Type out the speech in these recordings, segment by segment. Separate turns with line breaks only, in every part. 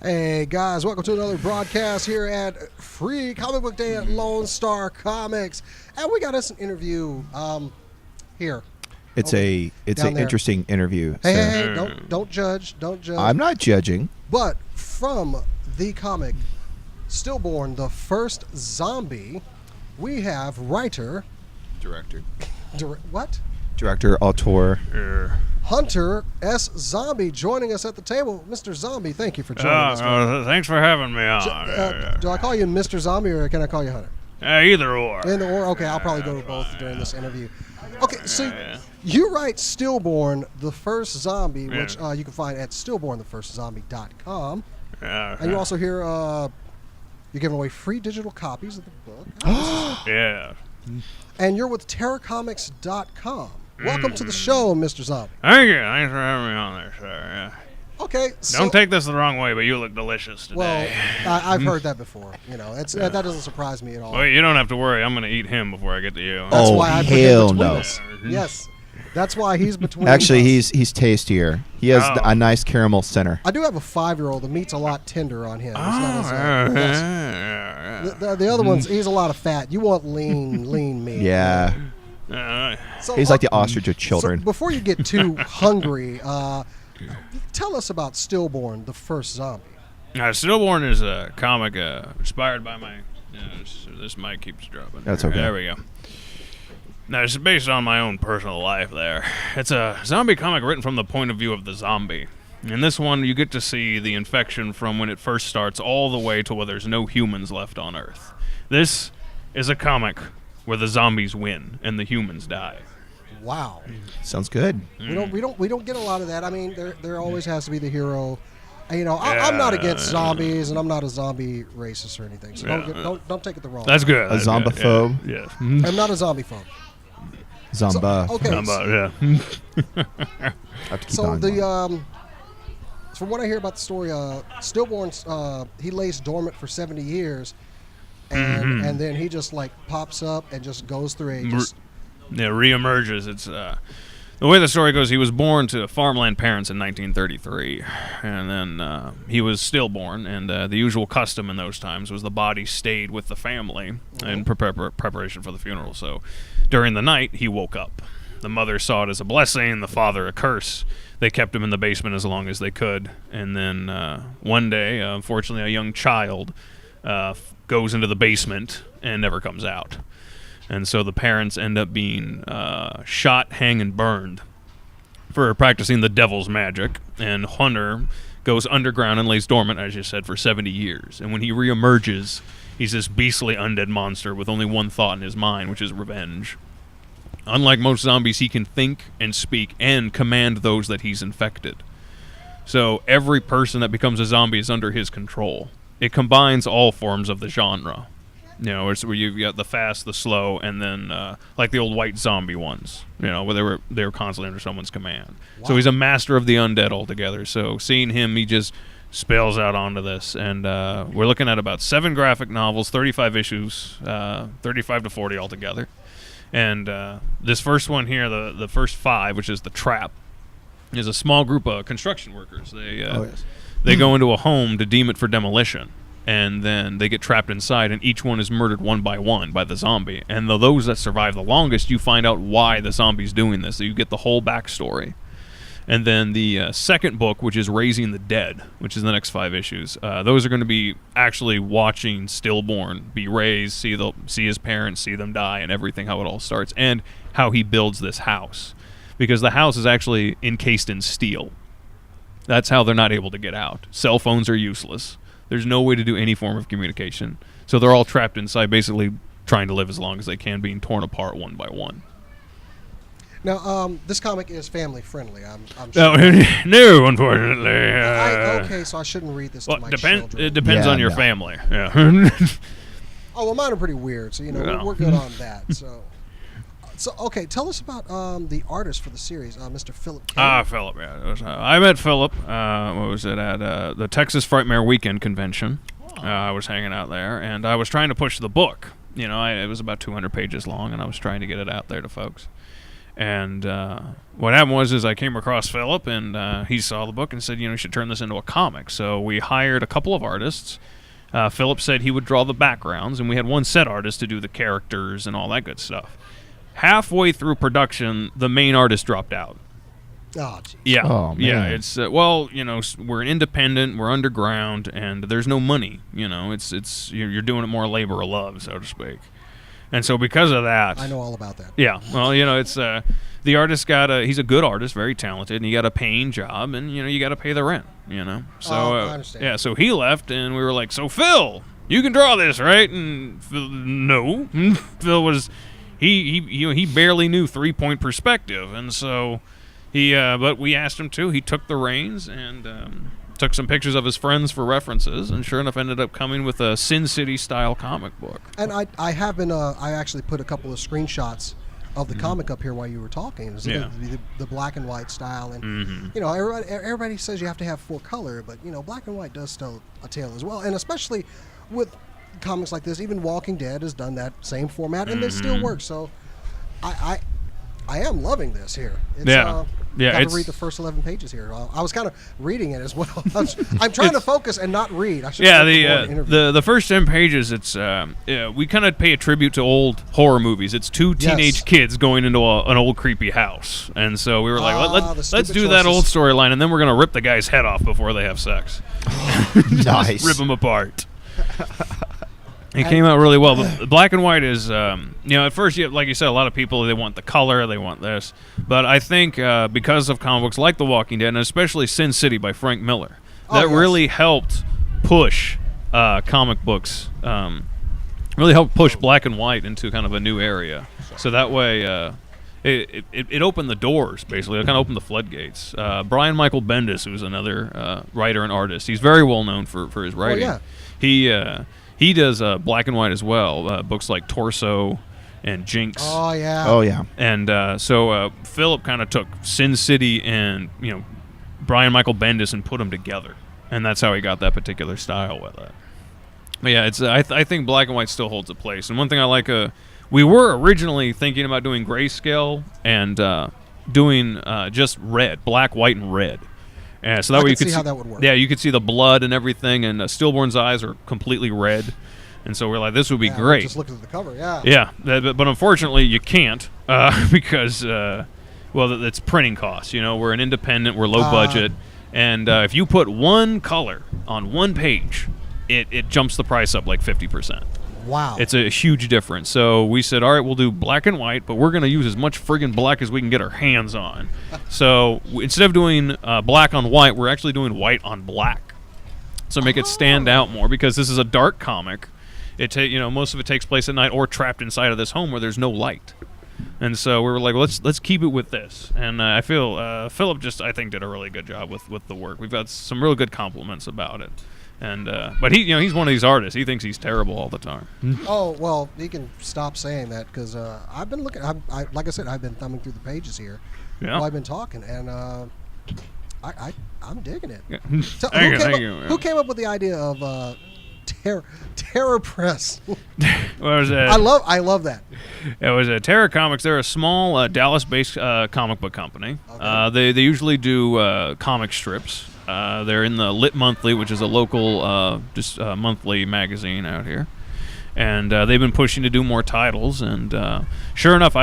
Hey guys, welcome to another broadcast here at Free Comic Book Day at Lone Star Comics, and we got us an interview here.
It's an interesting interview.
Hey, don't judge.
I'm not judging.
But from the comic Stillborn the First Zombie, we have writer,
Director, auteur,
Hunter S. Zombie joining us at the table. Mr. Zombie, thank you for joining us.
Thanks for having me on.
Do I call you Mr. Zombie or can I call you Hunter?
Either or.
Either or? Okay, I'll probably go to both during this interview. Okay, so you write Stillborn the First Zombie, which you can find at stillbornthefirstzombie.com. And you also hear you're giving away free digital copies of the book.
Yeah.
And you're with terracomics.com. Welcome to the show, Mr. Zombie.
Thank you. Thanks for having me on there, sir.
Okay, so...
Don't take this the wrong way, but you look delicious today.
Well, I've heard that before. You know, that doesn't surprise me at all.
Well, you don't have to worry. I'm going to eat him before I get to you.
That's why I put him between us.
Mm-hmm.
Yes, that's why he's between
Actually,
us.
he's tastier. He has a nice caramel center.
I do have a 5-year-old. The meat's a lot tender on him. It's not as, the other one's, he's a lot of fat. You want lean meat.
Yeah.
So,
he's like the ostrich of children.
So before you get too hungry, tell us about Stillborn the First Zombie.
Stillborn is a comic inspired by my... this mic keeps dropping.
That's okay.
There we go. Now, it's based on my own personal life there. It's a zombie comic written from the point of view of the zombie. In this one, you get to see the infection from when it first starts all the way to where there's no humans left on Earth. This is a comic where the zombies win and the humans die.
Wow.
Sounds good.
We don't get a lot of that. I mean, there always has to be the hero. You know, I'm not against zombies, and I'm not a zombie racist or anything. So don't take it the wrong way.
That's good.
A zombophobe?
Yeah.
I'm not a zombie phobe.
Zomba.
So, okay.
Yeah.
So from what I hear about the story, Stillborn's he lays dormant for 70 years, and then he just like pops up and just goes through
reemerges. It's the way the story goes. He was born to farmland parents in 1933, and then he was stillborn. And the usual custom in those times was the body stayed with the family in preparation for the funeral. So during the night, he woke up. The mother saw it as a blessing, the father a curse. They kept him in the basement as long as they could. And then one day, unfortunately, a young child goes into the basement and never comes out. And so the parents end up being shot, hanged, and burned for practicing the devil's magic. And Hunter goes underground and lays dormant, as you said, for 70 years. And when he reemerges, he's this beastly undead monster with only one thought in his mind, which is revenge. Unlike most zombies, he can think and speak and command those that he's infected. So every person that becomes a zombie is under his control. It combines all forms of the genre. You know, it's where you've got the fast, the slow, and then like the old white zombie ones. You know, where they were constantly under someone's command. Wow. So he's a master of the undead altogether. So seeing him, he just spills out onto this, and we're looking at about 7 graphic novels, 35 issues, 35 to 40 altogether. And this first one here, the first 5, which is The Trap, is a small group of construction workers. They go into a home to deem it for demolition. And then they get trapped inside, and each one is murdered one by the zombie. And those that survive the longest, you find out why the zombie's doing this. So you get the whole backstory. And then the second book, which is Raising the Dead, which is the next 5 issues, those are going to be actually watching Stillborn be raised, see his parents, see them die, and everything, how it all starts, and how he builds this house. Because the house is actually encased in steel. That's how they're not able to get out. Cell phones are useless. There's no way to do any form of communication. So they're all trapped inside, basically trying to live as long as they can, being torn apart one by one.
Now, this comic is family friendly. I'm sure.
No, unfortunately.
Okay, so I shouldn't read this to my children.
It depends on your family. Yeah.
Oh, well, mine are pretty weird, so we're good on that. So okay, tell us about the artist for the series, Mr. Philip King.
Philip, yeah. I met Philip, what was it, at the Texas Frightmare Weekend Convention. I was hanging out there, and I was trying to push the book. You know, it was about 200 pages long, and I was trying to get it out there to folks. And what happened was I came across Philip, and he saw the book and said, you should turn this into a comic. So we hired a couple of artists. Philip said he would draw the backgrounds, and we had one set artist to do the characters and all that good stuff. Halfway through production, the main artist dropped out.
Oh, geez.
Yeah,
Oh, man.
yeah. It's we're an independent, we're underground, and there's no money. It's you're doing it more labor of love, so to speak. And so because of that,
I know all about that.
yeah. Well, it's the artist he's a good artist, very talented, and he got a paying job, and you got to pay the rent. So
I understand.
yeah. So he left, and we were like, so Phil, you can draw this, right? And Phil, no, Phil was he barely knew 3-point perspective, and so. But we asked him to. He took the reins and took some pictures of his friends for references, and sure enough, ended up coming with a Sin City style comic book.
And I have been. I actually put a couple of screenshots of the comic up here while you were talking.
Yeah.
The black and white style, and everybody says you have to have full color, but black and white does tell a tale as well, and especially with comics like this. Even Walking Dead has done that same format, and it still works. So, I am loving this here. It's, got to read the first 11 pages here. I was kind of reading it as well. I'm trying to focus and not read. I should
the first 10 pages. It's we kind of pay a tribute to old horror movies. It's two teenage kids going into an old creepy house, and so we were like, let's do that old storyline, and then we're gonna rip the guy's head off before they have sex.
Nice.
Rip them apart. It came out really well. But black and white is, at first, like you said, a lot of people, they want the color, they want this. But I think because of comic books like The Walking Dead, and especially Sin City by Frank Miller, really helped push comic books, really helped push black and white into kind of a new area. So that way, it opened the doors, basically. It kind of opened the floodgates. Brian Michael Bendis, who's another writer and artist, he's very well known for his writing. He does black and white as well, books like Torso and Jinx.
Oh, yeah.
Oh, yeah.
And so Philip kind of took Sin City and, Brian Michael Bendis and put them together. And that's how he got that particular style with it. But yeah, it's I think black and white still holds a place. And one thing I like, we were originally thinking about doing grayscale and doing just red, black, white, and red. So that way you could
see how that would work.
Yeah, you could see the blood and everything, and Stillborn's eyes are completely red, and so we're like, this would be great.
Just look at the cover, yeah.
Yeah, but unfortunately you can't because it's printing costs. We're an independent, we're low budget, and if you put one color on one page, it jumps the price up like 50%.
Wow.
It's a huge difference. So we said, all right, we'll do black and white, but we're going to use as much friggin' black as we can get our hands on. So instead of doing black on white, we're actually doing white on black. So make it stand out more, because this is a dark comic. Most of it takes place at night or trapped inside of this home where there's no light. And so we were like, let's keep it with this. And I feel Philip I think did a really good job with the work. We've got some real good compliments about it. And but he's one of these artists. He thinks he's terrible all the time.
Oh, well, he can stop saying that, because I've been looking. Like I said, I've been thumbing through the pages here.
Yeah.
While I've been talking, and I'm digging it.
Yeah.
So,
Thank you.
who came up with the idea of Terror Press?
I
love that.
It was Terror Comics. They're a small Dallas-based comic book company. Okay. They usually do comic strips. They're in the Lit Monthly, which is a local monthly magazine out here. And they've been pushing to do more titles. And sure enough,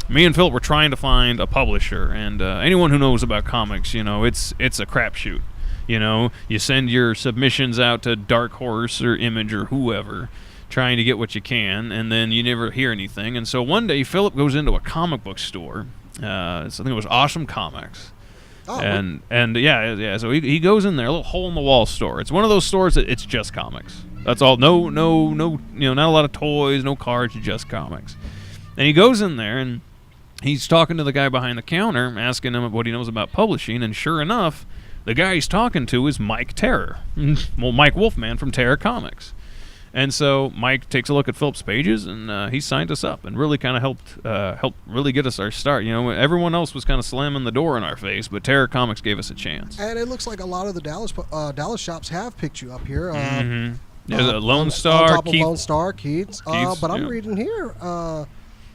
me and Philip were trying to find a publisher. And anyone who knows about comics, it's a crapshoot. You send your submissions out to Dark Horse or Image or whoever, trying to get what you can, and then you never hear anything. And so one day, Philip goes into a comic book store. I think it was Awesome Comics. Oh, and yeah. So he goes in there, a little hole in the wall store. It's one of those stores that it's just comics. That's all. No. Not a lot of toys, no cards, just comics. And he goes in there and he's talking to the guy behind the counter, asking him what he knows about publishing. And sure enough, the guy he's talking to is Mike Terror, Mike Wolfman from Terror Comics. And so Mike takes a look at Philip's pages, and he signed us up and really kind of helped really get us our start. Everyone else was kind of slamming the door in our face, but Terror Comics gave us a chance.
And it looks like a lot of the Dallas shops have picked you up here.
There's a Lone Star,
on top of Lone Star, Keats. But I'm reading here,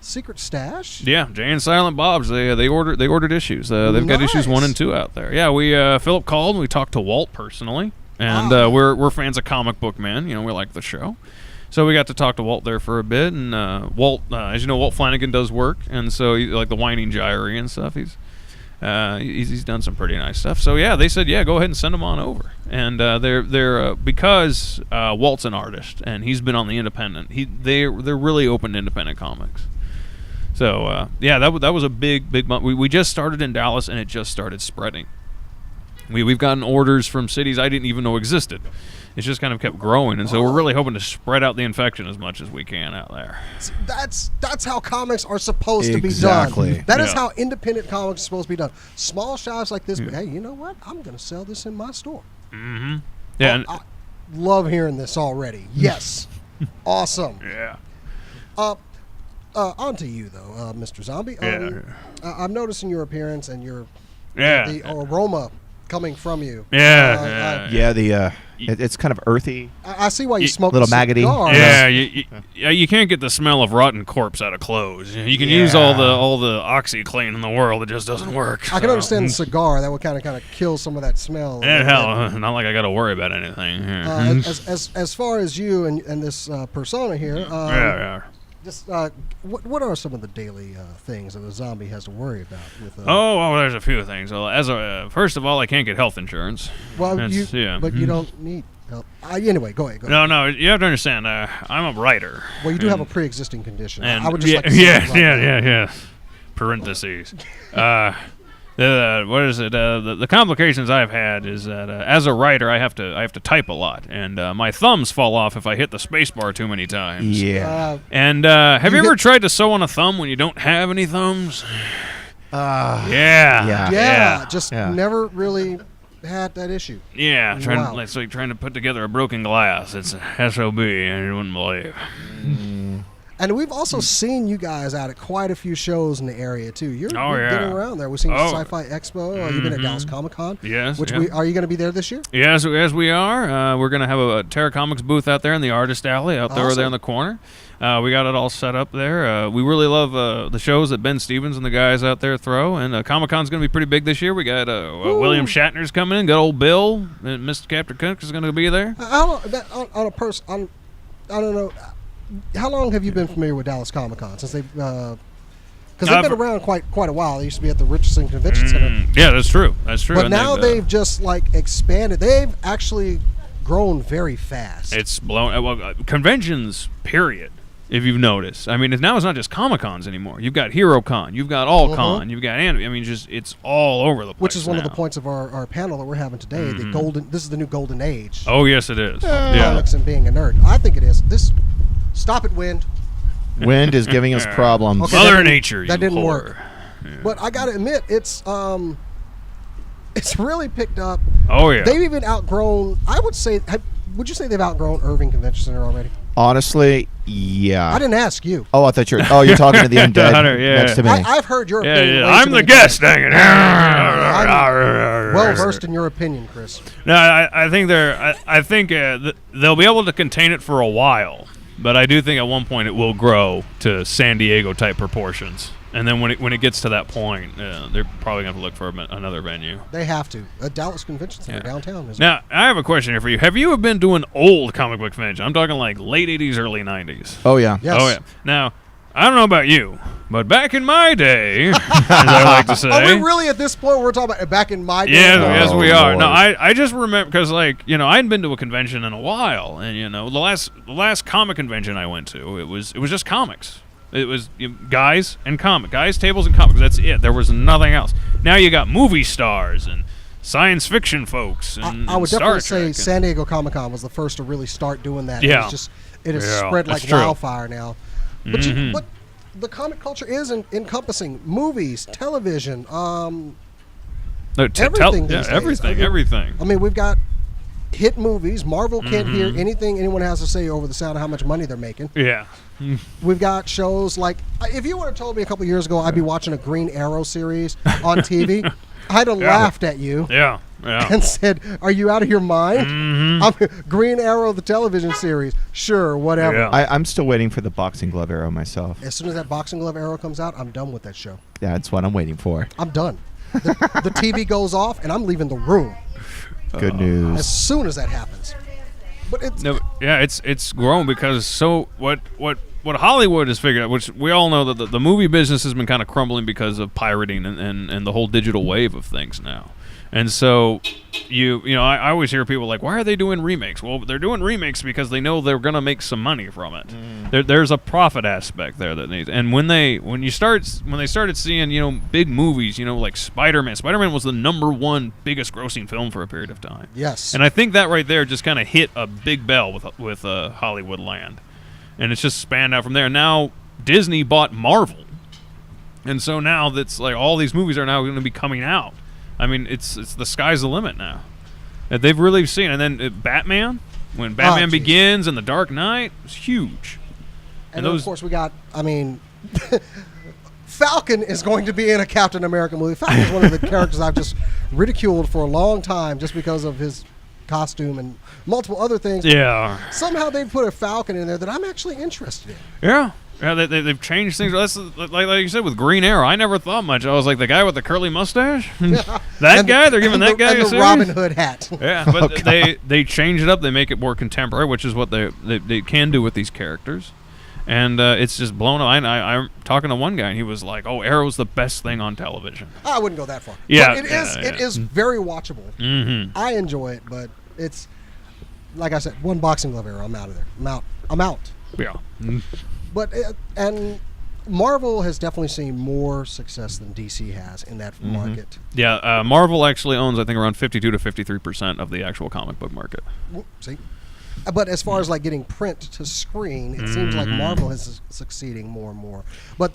secret stash?
Yeah, Jay and Silent Bob's. They ordered issues. They've got issues 1 and 2 out there. Yeah, Philip called and we talked to Walt personally, and we're fans of Comic Book Man. We like the show, so we got to talk to Walt there for a bit. And Walt, as you know, Walt Flanagan does work, and so like the Whining Gyre and stuff. He's done some pretty nice stuff. So yeah, they said go ahead and send them on over. And they're because Walt's an artist and he's been on the independent. They're really open to independent comics. So that was a big month. We just started in Dallas and it just started spreading. We've gotten orders from cities I didn't even know existed. It's just kind of kept growing, and so we're really hoping to spread out the infection as much as we can out there.
That's how comics are supposed to be
Exactly.
done. That is how independent comics are supposed to be done. Small shops like this, but hey, you know what? I'm going to sell this in my store.
Mm-hmm. Yeah.
I love hearing this already. Yes. Awesome.
Yeah.
On to you, though, Mr. Zombie. I'm noticing your appearance and the aroma coming from you.
It's kind of earthy.
I see why you smoke
little
the
maggoty.
cigars.
Yeah, you can't get the smell of rotten corpse out of clothes. You can use all the OxyClean in the world, it just doesn't work.
I can understand the cigar. That would kind of kill some of that smell.
Hell, not like I got to worry about anything.
As far as you and this persona here, just what are some of the daily things that a zombie has to worry about?
There's a few things. Well, first of all, I can't get health insurance.
Well, you don't need help. Anyway, go ahead.
No, you have to understand. I'm a writer.
Well, you do have a pre-existing condition.
And
I would just like to say
yeah. Parentheses. What is it? The complications I've had is that as a writer, I have to type a lot, and my thumbs fall off if I hit the space bar too many times.
Yeah.
And have you ever tried to sew on a thumb when you don't have any thumbs?
Never really had that issue.
Yeah, it's like trying to put together a broken glass. It's a SOB, and you wouldn't believe.
And we've also seen you guys out at quite a few shows in the area too. You're getting around there. We've seen Sci-Fi Expo. You've been at Dallas Comic Con.
Yes.
Are you going to be there this year?
Yes, we are. We're going to have a Terra Comics booth out there in the Artist Alley out there in the corner. We got it all set up there. We really love the shows that Ben Stevens and the guys out there throw. And Comic Con's going to be pretty big this year. We got William Shatner's coming in. Got old Bill. And Mr. Captain Cook is going to be there.
I don't know. How long have you been familiar with Dallas Comic Con? Since because they've been around quite a while. They used to be at the Richardson Convention Center.
Yeah, that's true. But
and now they've just expanded. They've actually grown very fast.
It's blown. Conventions, period. If you've noticed, I mean, now it's not just Comic Cons anymore. You've got HeroCon, you've got AllCon, you've got anime. I mean, it's all over the place.
Which is one of the points of our panel that we're having today. This is the new golden age.
Oh yes, it is.
Comics and being a nerd. I think it is. Stop it, Wind.
Wind is giving us problems.
Okay,
Mother Nature.
That didn't work.
Yeah.
But I gotta admit, it's really picked up.
Oh yeah.
They've even outgrown. I would say. Would you say they've outgrown Irving Convention Center already?
Honestly, yeah.
I didn't ask you.
Oh, I thought you're talking to the undead next to me.
I've heard your opinion.
Yeah. I'm the guest, dang it.
I'm well versed in your opinion, Chris.
No, I think they'll be able to contain it for a while, but I do think at one point it will grow to San Diego type proportions. And then when it gets to that point, they're probably going to look for another venue.
They have to. A Dallas Convention Center downtown.
Now, I have a question here for you. Have you been to an old comic book convention? I'm talking like late 80s, early 90s.
Oh, yeah.
Yes.
Oh, yeah. Now, I don't know about you, but back in my day, as I like to say.
Are we really at this point where we're talking about back in my day?
Yes, we are.
Lord.
No, I just remember because, I hadn't been to a convention in a while. And, the last comic convention I went to, it was just comics. It was guys and guys, tables, and comics. That's it. There was nothing else. Now you got movie stars and science fiction folks. And
I would
Star
definitely
Trek
say San Diego Comic Con was the first to really start doing that.
Yeah.
It has spread like wildfire now. But the comic culture is encompassing movies, television, everything.
Everything.
I mean, we've got hit movies. Marvel can't hear anything anyone has to say over the sound of how much money they're making.
Yeah.
We've got shows like, if you would have told me a couple years ago I'd be watching a Green Arrow series on TV, I'd have laughed at you.
Yeah.
and said, "Are you out of your mind?" Green Arrow, the television series. Sure, whatever.
Yeah.
I'm still waiting for the boxing glove arrow myself.
As soon as that boxing glove arrow comes out, I'm done with that show.
Yeah, that's what I'm waiting for.
I'm done. The TV goes off, and I'm leaving the room.
Good news.
As soon as that happens. But
it's grown because what Hollywood has figured out, which we all know that the movie business has been kind of crumbling because of pirating and the whole digital wave of things now. And so I always hear people like, why are they doing remakes? Well, they're doing remakes because they know they're going to make some money from it. There's a profit aspect there that needs. And when they started seeing big movies, like Spider-Man. Spider-Man was the #1 biggest grossing film for a period of time.
Yes.
And I think that right there just kind of hit a big bell with Hollywood land, and it's just spanned out from there. Now Disney bought Marvel, and so now that's like all these movies are now going to be coming out. I mean, it's the sky's the limit now. That they've really seen. And then Batman, when Batman Begins and The Dark Knight, was huge.
And then, of course, we got, Falcon is going to be in a Captain America movie. Falcon is one of the characters I've just ridiculed for a long time just because of his costume and multiple other things.
Yeah.
Somehow they've put a Falcon in there that I'm actually interested in.
Yeah. Yeah, they've changed things. That's like you said with Green Arrow. I never thought much. I was like the guy with the curly mustache. That guy. They're giving that guy
and
a
the
series?
Robin Hood hat.
Yeah, but they change it up. They make it more contemporary, which is what they can do with these characters. And it's just blown up. I'm talking to one guy, and he was like, "Oh, Arrow's the best thing on television."
I wouldn't go that far.
Yeah,
but it is very watchable.
Mm-hmm.
I enjoy it, but it's like I said, one boxing glove arrow. I'm out of there. I'm out.
Yeah.
But and Marvel has definitely seen more success than DC has in that market.
Yeah, Marvel actually owns, I think, around 52 to 53% of the actual comic book market.
See? But as far as like getting print to screen, it seems like Marvel is succeeding more and more. But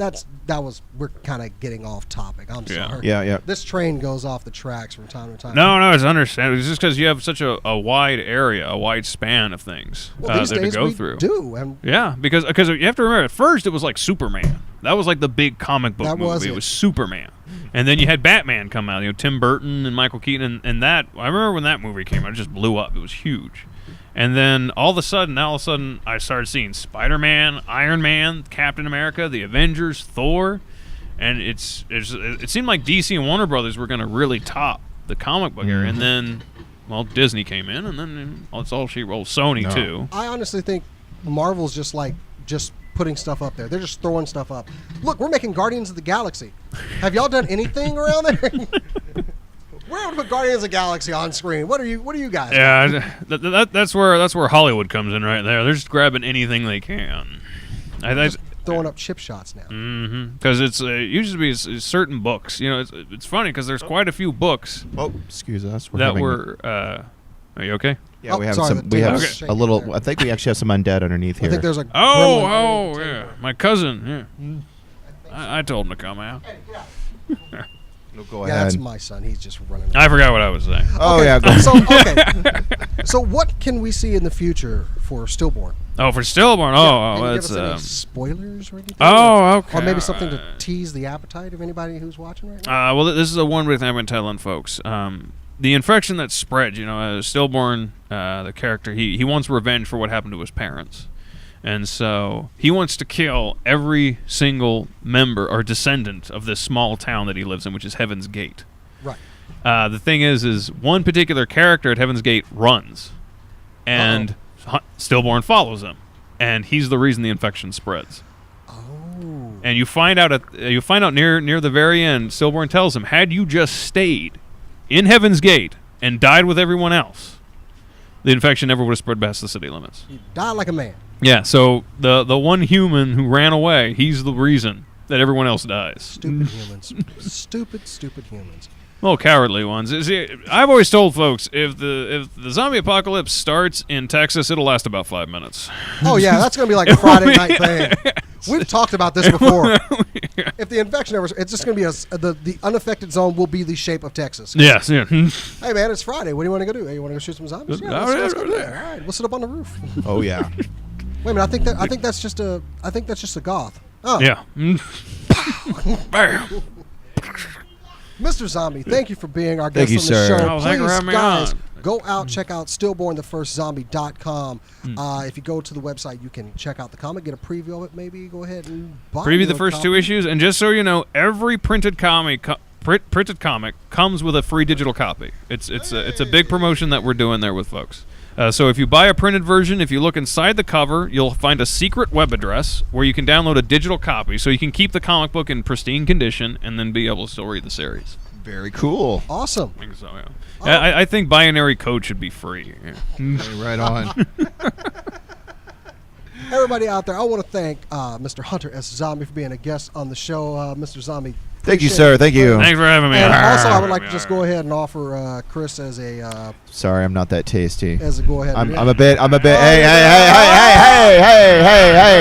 we're kind of getting off topic. I'm sorry.
Yeah.
This train goes off the tracks from time to time.
No, it's understandable. It's just because you have such a wide area, a wide span of things
these days
to go
we
through.
Yeah,
because you have to remember, at first it was like Superman. That was like the big comic book movie. It was Superman. And then you had Batman come out, Tim Burton and Michael Keaton, and that, I remember when that movie came out, it just blew up. It was huge. And then all of a sudden, I started seeing Spider-Man, Iron Man, Captain America, the Avengers, Thor, and it seemed like DC and Warner Brothers were going to really top the comic book area. And then, Disney came in, and then it's all she rolls. Sony too.
I honestly think Marvel's just putting stuff up there. They're just throwing stuff up. Look, we're making Guardians of the Galaxy. Have y'all done anything around there? We're able to put Guardians of the Galaxy on screen. What are you guys?
Yeah, that's where Hollywood comes in right there. They're just grabbing anything they can.
Just throwing up chip shots now.
Because it's usually it's certain books. It's funny because there's quite a few books.
Oh, excuse us.
Are you okay?
Yeah, we have a little. I think we actually have some undead underneath here.
I think there's a.
Yeah, my cousin. Yeah, I told him to come out.
Go ahead.
That's my son. He's just running.
I forgot what I was saying.
Oh, yeah.
So what can we see in the future for Stillborn?
Oh, for Stillborn.
Can you give us any spoilers or anything?
Okay.
Or maybe something to tease the appetite of anybody who's watching right now?
Well, this is a one thing I've been telling folks. The infection that spread, Stillborn, the character, he wants revenge for what happened to his parents. And so he wants to kill every single member or descendant of this small town that he lives in, which is Heaven's Gate.
Right.
The thing is one particular character at Heaven's Gate runs, and Stillborn follows him, and he's the reason the infection spreads.
Oh.
And you find out near the very end, Stillborn tells him, had you just stayed in Heaven's Gate and died with everyone else, the infection never would have spread past the city limits.
You died like a man.
Yeah, so the one human who ran away, he's the reason that everyone else dies.
Stupid humans. Stupid humans.
Well, cowardly ones. See, I've always told folks, if the zombie apocalypse starts in Texas, it'll last about 5 minutes.
Oh, yeah, that's going to be like a Friday night thing. We've talked about this before. If the infection ever... It's just going to be the unaffected zone will be the shape of Texas.
Yes, yeah.
Hey, man, it's Friday. What do you want to go do? Hey, you want to go shoot some zombies? Yeah, let's go there. All right, we'll sit up on the roof.
Oh, yeah.
Wait a minute, I think that's just a goth. Oh.
Yeah. Bam.
Mr. Zombie, thank you for being our
Thank
guest
you,
on the
sir.
show.
Oh, thank you for
Please,
having me
guys,
on.
go out, check out stillbornthefirstzombie.com. If you go to the website, you can check out the comic, get a preview of it, maybe go ahead and buy
Preview the
a
first
copy.
2 issues, and just so you know, every printed comic comes with a free digital copy. It's a big promotion that we're doing there with folks. So if you buy a printed version, if you look inside the cover, you'll find a secret web address where you can download a digital copy, so you can keep the comic book in pristine condition and then be able to still read the series.
Very cool.
Awesome.
I think so, yeah. I think Binary Code should be free. Yeah.
Hey, right on.
Everybody out there, I want to thank Mr. Hunter S. Zombie for being a guest on the show. Mr. Zombie,
Thank you,
appreciate
sir.
it.
Thank you.
Thanks for having me.
And also, I would like to just go ahead and offer Chris as a
Sorry, I'm not that tasty.
go ahead.
I'm a bit. Hey.